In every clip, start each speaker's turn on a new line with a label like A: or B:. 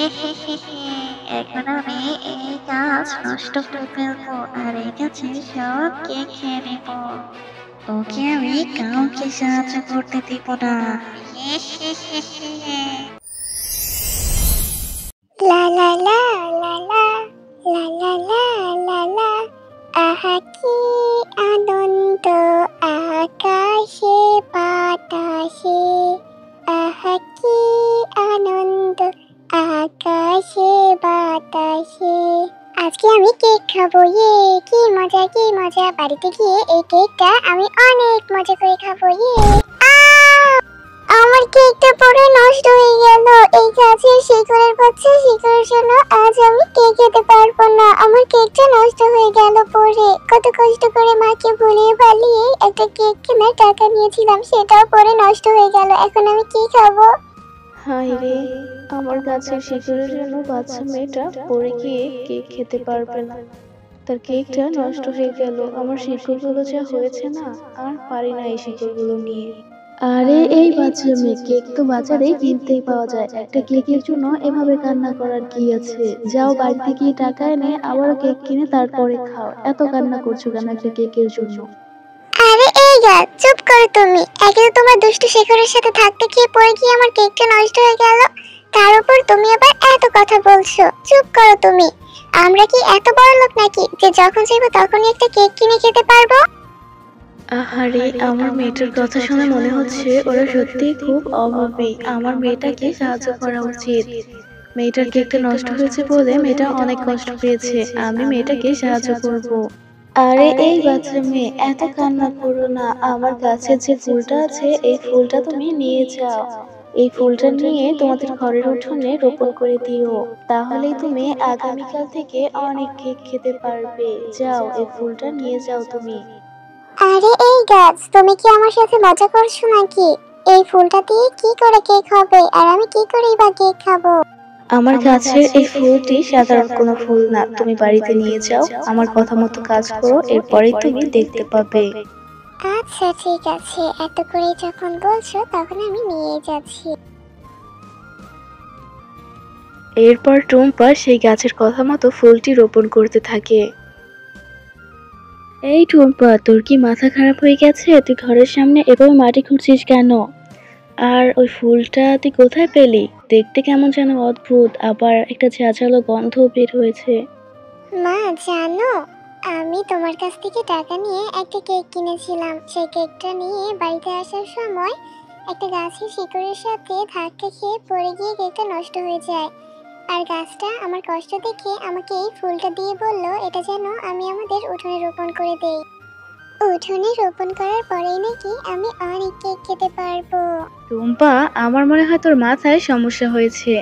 A: এখন আমি এই গাছ নষ্ট করে ফেলবো আর এই গাছে সব কেক খেয়ে নেবো। তোকে আমি কাউকে সাহায্য করতে দিব না।
B: লা লা লা লা লা লা লা লা লা লা, আহা কি আনন্দ আকাশে বাতাসে, আহা কি আনন্দ আকাশে বাতাসে। আজকে আমি কেক খাবো, কি মজা কি মজা। বাড়িতে গিয়ে এই কেকটা আমি অনেক মজা করে খাবো। আমার কেকটা পুরো নষ্ট হয়ে গেল। এই গাছের শিকড়ের বাচ্চা শিকড়ের জন্য আজ আমি কেক খেতে পারবো না। আমার কেকটা নষ্ট হয়ে গেল পরে। কত কষ্ট করে মাকে ভুলিয়ে ভালিয়ে একটা কেক কেনার টাকা নিয়েছিলাম, সেটাও পরে নষ্ট হয়ে গেল। এখন আমি কি খাবো?
C: হায় রে, আমার গাছের শিকড়ের জন্য বাচ্চা মেয়েটা পড়ে গিয়ে কেক খেতে পারবে না। তার কেকটা নষ্ট হয়ে গেল। আমার শিকড়গুলো যা হয়েছে না, আর পারি না এই শিকড়গুলো নিয়ে। আরে এই বাচ্চা মেয়ে, কেক তো বাজারে কিনতেই পাওয়া যায়। একটা কেকের জন্য এভাবে কান্না করার কি আছে? যাও বাড়িতে গিয়ে টাকা এনে আবারও কেক কিনে তারপরে খাও। এত কান্না করছো কেন একটা কেকের জন্য?
B: আরে এই গাছ, চুপ করো তুমি। একে তো তোমার দুষ্টু শেখরের সাথে থাকতে গিয়ে পড়ে গিয়ে আমার কেকটা নষ্ট হয়ে গেল, তার উপর তুমি আবার এত কথা বলছো। চুপ করো তুমি। আমরা কি এত বড় লোক নাকি যে যখন চাইবো তখনই একটা কেক কিনে খেতে পারবো?
C: আহারে, আমার মেয়েটার কথা শুনে মনে হচ্ছে ওরা সত্যিই খুব অভাবী। আমার মেয়েটাকে সাহায্য করা উচিত। মেয়েটার কেকটা নষ্ট হয়েছে বলে মেয়েটা অনেক কষ্ট পেয়েছে। আমি মেয়েটাকে সাহায্য করব। আরে এই বাচ্চা মেয়ে, এত কান্না করো না। আমার গাছের যে ফুলটা আছে এই ফুলটা তুমি নিয়ে যাও। এই ফুলটা নিয়ে তোমাদের ঘরের উঠোনে রোপণ করে দিও। তাহলেই তুমি আগামীকাল থেকে অনেক কেক খেতে পারবে। যাও, এই ফুলটা নিয়ে যাও তুমি।
B: আরে এই গাছ, তুমি কি আমার সাথে মজা করছো নাকি? এই ফুলটা দিয়ে কি করে কেক হবে, আর আমি কি করেই বা কেক খাবো?
C: আমার গাছের এই ফুলটি সাধারণ কোনো ফুল না। তুমি বাড়িতে নিয়ে যাও, আমার কথা মতো কাজ করো, এরপরেই তুমি দেখতে পাবে।
B: আচ্ছা ঠিক আছে, এত করে যখন বলছো তখন আমি নিয়ে যাচ্ছি।
C: এরপর টুম্পা সেই গাছের কথা মতো ফুলটি রোপণ করতে থাকে। এই টুম্পা, তোর কি মাথা খারাপ হয়ে গেছে? তুই ঘরের সামনে এভাবে মাটি খুঁড়ছিস কেন? আর ওই ফুলটা তুই কোথায় পেলি? দেখতে কেমন যেন অদ্ভুত, আবার একটা ঝাঁঝালো গন্ধ বের হয়েছে।
B: মা জানো, আমি তোমার কাছ থেকে টাকা নিয়ে একটা কেক কিনেছিলাম। সেই কেকটা নিয়ে বাড়িতে আসার সময় একটা গাছের শিকড়ের সাথে ধাক্কা খেয়ে পড়ে গিয়ে কেকটা নষ্ট হয়ে যায়। আর গাছটা আমার কষ্ট দেখে আমাকে এই ফুলটা দিয়ে বলল এটা যেন আমি আমাদের উঠোনে রোপণ করে দেই। উঠোনে রোপণ করার পরেই নাকি আমি অনেক কেক খেতে পারবো।
C: টুম্পা, আমার মনে হয় তোর মাথায় সমস্যা হয়েছে।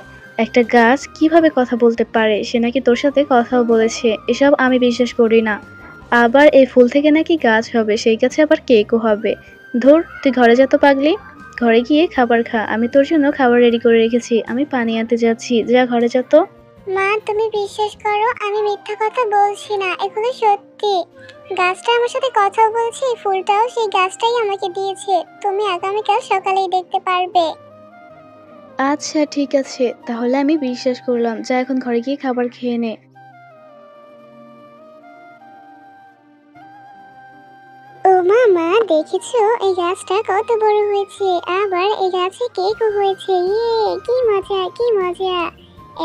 C: একটা গাছ কিভাবে কথা বলতে পারে? সে নাকি তোর সাথে কথাও বলেছে। এসব আমি বিশ্বাস করি না। আবার এই ফুল থেকে নাকি গাছ হবে, সেই গাছে আবার কেকও হবে। ধুর, তুই ঘরে যা তো পাগলি। ঘরে গিয়ে খাবার খা। আমি তোর জন্য খাবার রেডি করে রেখেছি। আমি পানি আনতে যাচ্ছি, যা ঘরে যা তো।
B: মা তুমি বিশ্বাস করো, আমি মিথ্যা কথা বলছি না, এগুলো সত্যি। গাছটা আমার সাথে কথা বলছে, ফুলটাও সেই গাছটাই আমাকে দিয়েছে। তুমি আগামীকাল সকালেই দেখতে পারবে।
C: আচ্ছা ঠিক আছে, তাহলে আমি বিশ্বাস করলাম। যা এখন ঘরে গিয়ে খাবার খেয়ে নে।
B: ও মা দেখেছো এই গাছটা কত বড় হয়েছে, আবার এই গাছে কেকও হয়েছে। কি মজা কি মজা।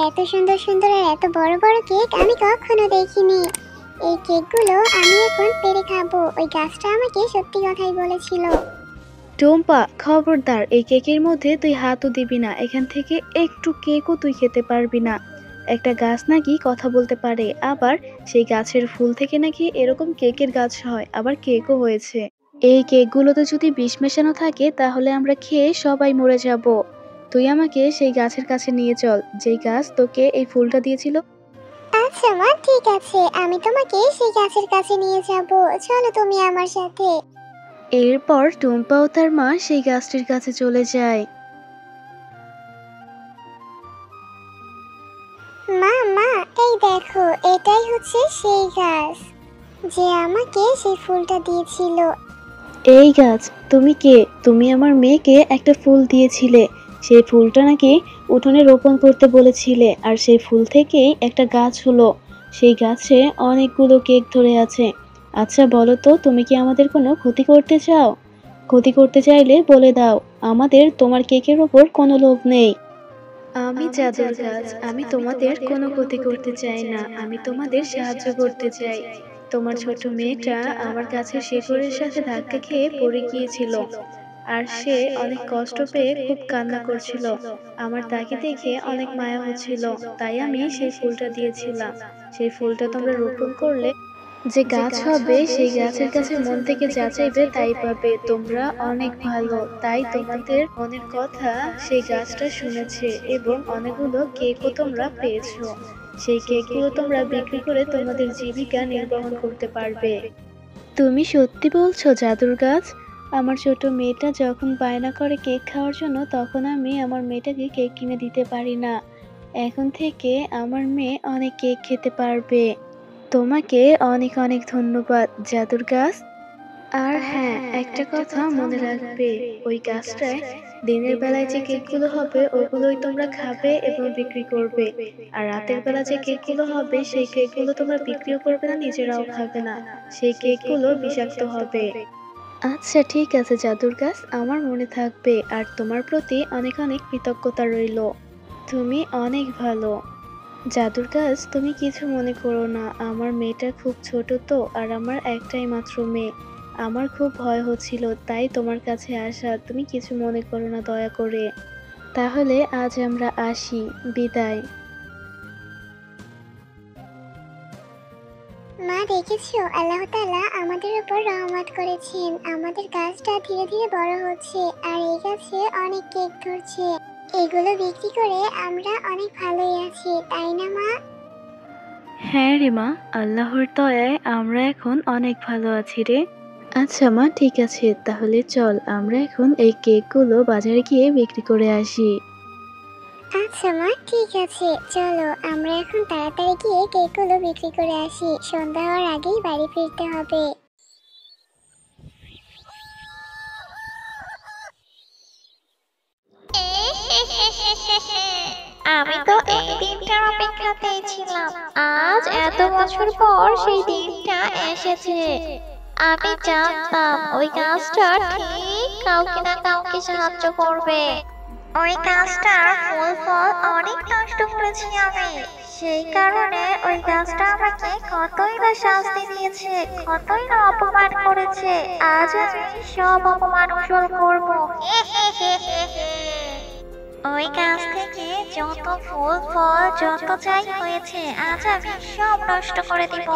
B: এত সুন্দর সুন্দর আর এত বড় বড় কেক আমি কখনো দেখিনি। এই কেকগুলো আমি এখন পেরে খাবো। ওই গাছটা আমাকে সত্যি কথাই বলেছিল।
C: টুম্পা, খবরদার, এই কেকের মধ্যে তুই হাতও দিবি না। এখান থেকে একটু কেকও তুই খেতে পারবি না। একটা গাছ নাকি কথা বলতে পারে, আবার সেই গাছের ফুল থেকে নাকি এরকম কেকের গাছ হয়, আবার কেকও হয়েছে। এই কেকগুলোতে যদি বিষ মেশানো থাকে তাহলে আমরা খেয়ে সবাই মরে যাব। তুই আমাকে সেই গাছের কাছে নিয়ে চল, যেই গাছ তোকে এই ফুলটা দিয়েছিল।
B: আচ্ছা মা ঠিক আছে, আমি তোমাকে সেই গাছের কাছে নিয়ে যাব। চলো তুমি আমার সাথে।
C: এরপর টুম্পা ও তার মা সেই গাছটির কাছে চলে যায়।
B: মা এই দেখো, এটাই হচ্ছে সেই গাছ যে আমাকে সেই ফুলটা দিয়েছিল।
C: এই গাছ, তুমি কে? তুমি আমার মেয়েকে একটা ফুল দিয়েছিলে। সেই ফুলটা নাকি উঠোনে রোপণ করতে বলেছিলে, আর সেই ফুল থেকেই একটা গাছ হলো। সেই গাছে অনেকগুলো কেক ধরে আছে। আচ্ছা বলো তো, তুমি কি আমাদের কোনো ক্ষতি করতে চাও? ক্ষতি করতে চাইলে বলে দাও, আমাদের তোমার কেকের ওপর কোনো লোভ নেই। আমি জাদুর গাছ, আমি তোমাদের কোনো ক্ষতি করতে চাই না, আমি তোমাদের সাহায্য করতে চাই। তোমার ছোট মেয়েটা আমার গাছের শিকড়ের সাথে ধাক্কা খেয়ে পড়ে গিয়েছিল, আর সে অনেক কষ্ট পেয়ে খুব কান্না করছিল। আমার তাকে দেখে অনেক মায়া হচ্ছিল, তাই আমি সেই ফুলটা দিয়েছিলাম। সেই ফুলটা তোমরা রোপণ করলে যে গাছ হবে, সেই গাছের কাছে মন থেকে যা চাইবে তাই পাবে। তোমরা অনেক ভালো, তাই তোমাদের মনের কথা সেই গাছটা শুনেছে, এবং অনেকগুলো কেকও তোমরা পেয়েছো। সেই কেকগুলো তোমরা বিক্রি করে তোমাদের জীবিকা নির্বাহ করতে পারবে। তুমি সত্যি বলছো জাদুর গাছ? আমার ছোট মেয়েটা যখন বায়না করে কেক খাওয়ার জন্য, তখন আমি আমার মেয়েটাকে কেক কিনে দিতে পারি না। এখন থেকে আমার মেয়ে অনেক কেক খেতে পারবে। তোমাকে অনেক অনেক ধন্যবাদ জাদুর গাছ। আর হ্যাঁ, একটা কথা মনে রাখবে, ওই গাছটায় দিনের বেলায় যে কেকগুলো হবে ওগুলোই তোমরা খাবে এবং বিক্রি করবে, আর রাতের বেলা যে কেকগুলো হবে সেই কেকগুলো তোমরা বিক্রিও করবে না, নিজেরাও খাবে না। সেই কেকগুলো বিষাক্ত হবে। আচ্ছা ঠিক আছে জাদুর গাছ, আমার মনে থাকবে। আর তোমার প্রতি অনেক অনেক কৃতজ্ঞতা রইল। তুমি অনেক ভালো। জাদুর গাছ, তুমি কিছু মনে করো না, আমার মেয়েটা খুব ছোট তো, আর আমার একটাই মাত্র মেয়ে। আমার খুব ভয় হচ্ছিল, তাই তোমার কাছে আসা। তুমি কিছু মনে করো না দয়া করে। তাহলে আজ আমরা আসি, বিদায়।
B: মা দেখেছো, আল্লাহ তাআলা আমাদের উপর রহমত করেছেন। আমাদের গাছটা ধীরে ধীরে বড় হচ্ছে, আর এই গাছে অনেক কেক ধরছে। এগুলো বিক্রি করে আমরা অনেক ভালোই আছি, তাই না মা?
C: হ্যাঁ রে মা, আল্লাহর দয়ায় আমরা এখন অনেক ভালো আছি রে। আচ্ছা মা, ঠিক আছে, তাহলে চল আমরা এখন এই কেকগুলো বাজারে গিয়ে বিক্রি করে আসি।
B: আচ্ছা মা, ঠিক আছে, চলো আমরা এখন তাড়াতাড়ি গিয়ে কেকগুলো বিক্রি করে আসি। সন্ধ্যা হওয়ার আগেই বাড়ি ফিরতে হবে।
A: আমি তো এই দিনটার অপেক্ষাতেই ছিলাম। আজ এত বছর পর সেই দিনটা এসেছে। আমি জানতাম ওই গাছটা ঠিক কাউকে না কাউকে সাহায্য করবে। ওই গাছটার ফুল ফল অনেক নষ্ট করেছি আমি। সেই কারণে ওই গাছটা আমাকে কতই না শাস্তি দিয়েছে, কতই না অপমান করেছে। আজ আমি সব অপমান উসুল করবো। ওই গাছ থেকে যত ফুল ফল যত যাই হয়েছে, আজ আমি সব নষ্ট করে দিব।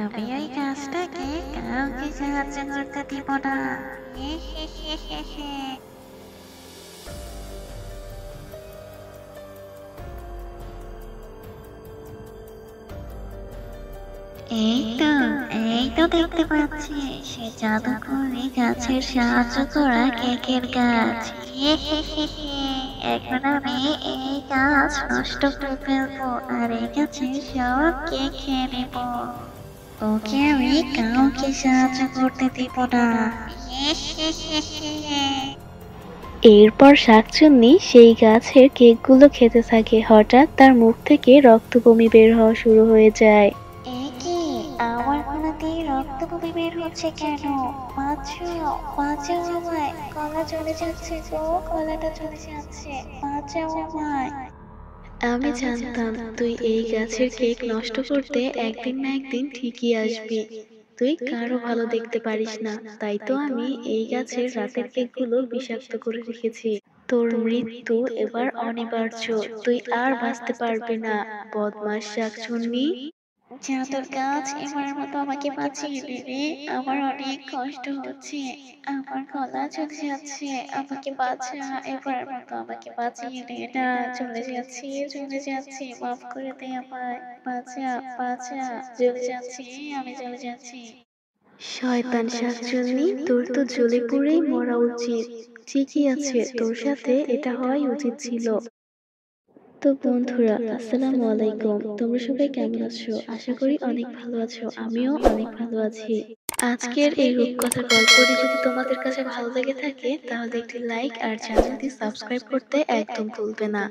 A: আমি ওই গাছটাকে কাউকে সাহায্য করতে দিব না। এই তো দেখতে পাচ্ছি সে জাদুকরি গাছের সাহায্য করা কেকের গাছ। এখন আমি এই গাছ নষ্ট করে ফেলবো, আর এই গাছের সব কেক খেয়ে নেব। ওকে আমি কাউকে সাহায্য করতে দিব না।
C: এরপর শাকচুন্নি সেই গাছের কেকগুলো খেতে থাকে। হঠাৎ তার মুখ থেকে রক্ত বমি বের হওয়া শুরু হয়ে যায়।
A: এ কি, আমার গলা দিয়ে রক্ত বমি বের হচ্ছে কেন? বাঁচাও, বাঁচাও আমায়, গলা চলে যাচ্ছে গো, গলাটা চলে যাচ্ছে, বাঁচাও আমায়।
C: আমি জানতাম তুই এই গাছের কেক নষ্ট করতে একদিন না একদিন ঠিকই আসবি। তুই কারো ভালো দেখতে পারিস না, তাই তো আমি এই গাছের রাতের কেকগুলো বিষাক্ত করে রেখেছি। তোর মৃত্যু এবার অনিবার্য, তুই আর বাঁচতে পারবি না, বদমাশ শাকচুন্নি।
A: জাদুর গাছ, এবার মতো আমাকে বাঁচিয়ে দেবে। আমার অনেক কষ্ট হচ্ছে, আমার গলা চলে যাচ্ছে, আমাকে বাঁচা, এবার মতো আমাকে বাঁচিয়ে দে না। চলে যাচ্ছি, চলে যাচ্ছি, মাফ করে দে আমায়, বাঁচা, বাঁচা, চলে যাচ্ছি, আমি চলে যাচ্ছি।
C: শয়তান শাকচুন্নি, তোর তো জ্বলে পুড়েই মরা উচিত। ঠিকই আছে, তোর সাথে এটা হওয়াই উচিত ছিল। তো বন্ধুরা, আসসালামু আলাইকুম। তোমরা সবাই কেমন আছো? আশা করি অনেক ভালো আছো, আমিও অনেক ভালো আছি। আজকের এই রূপকথার গল্পটি যদি তোমাদের কাছে ভালো লেগে থাকে তাহলে একটি লাইক আর চ্যানেলটি সাবস্ক্রাইব করতে একদম ভুলবে না।